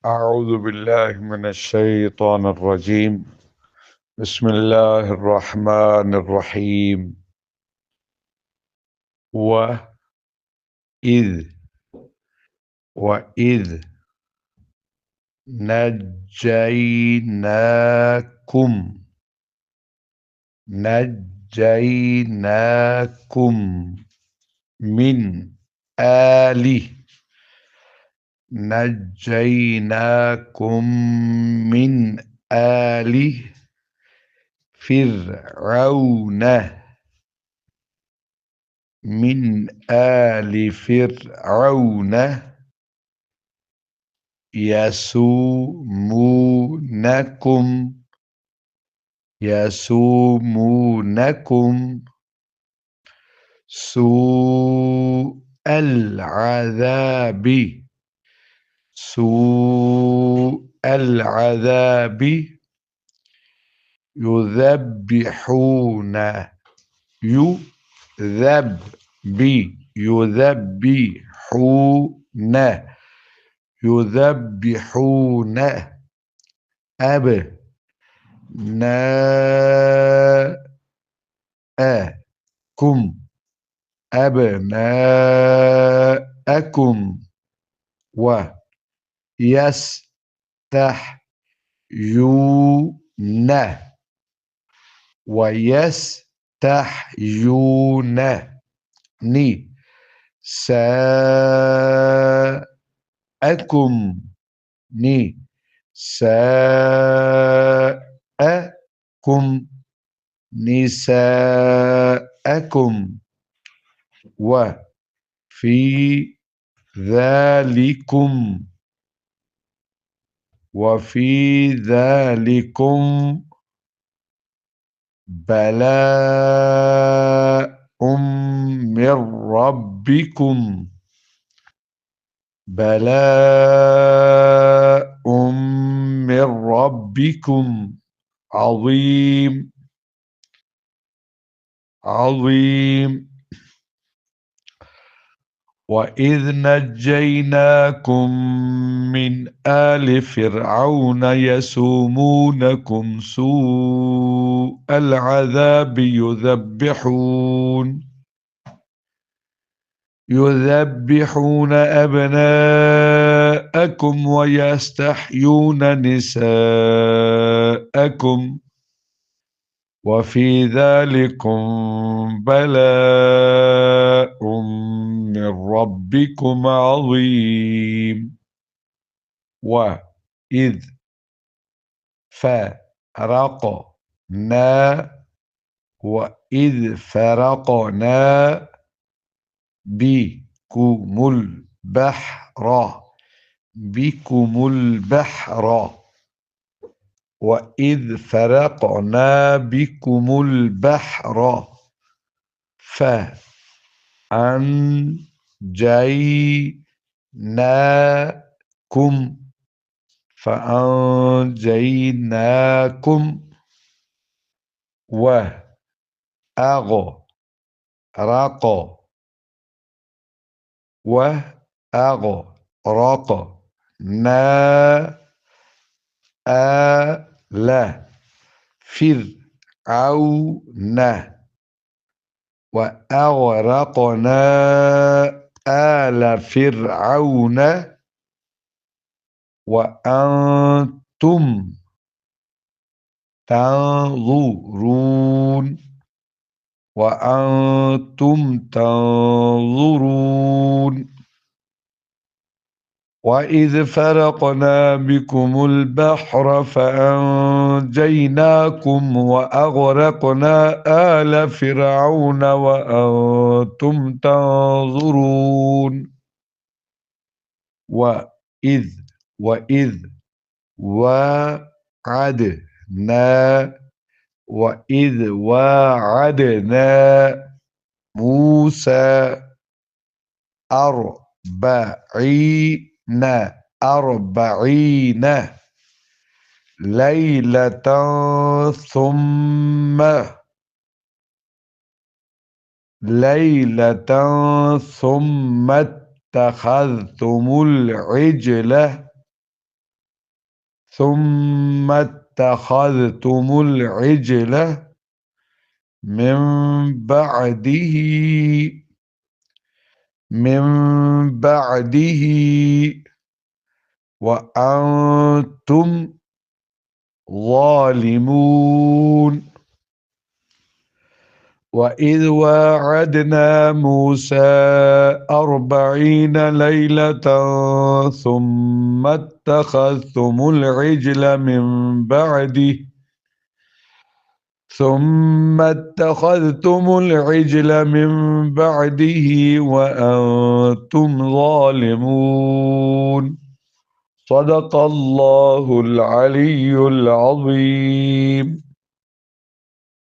أعوذ بالله من الشيطان الرجيم. بسم الله الرحمن الرحيم. وإذ وإذ نجيناكم من آل نجيناكم من آل فرعون يسومونكم يسومونكم سوء العذاب يذبحون يذبحون أبناءكم ويستحيون نساءكم نساءكم نساءكم وفي ذلكم بلاء من ربكم عظيم عظيم. وإذ نجيناكم من آل فرعون يسومونكم سوء العذاب يذبحون أبناءكم ويستحيون نساءكم وفي ذلكم بلاء من ربكم عظيم. وإذ فرقنا بكم البحر وإذ فرقنا بكم البحر فأنجيناكم وأغرقنا آل فرعون وأنتم تنظرون. وإذ فرقنا بكم البحر فأنجيناكم وأغرقنا آل فرعون وأنتم تنظرون. وإذ واعدنا موسى 40 ليلة ثم اتخذتم العجل ثم اتخذتم العجل من بعده وأنتم ظالمون. وإذ واعدنا موسى 40 ليلة ثم اتخذتم العجل من بعده وأنتم ظالمون. صدق الله العلي العظيم.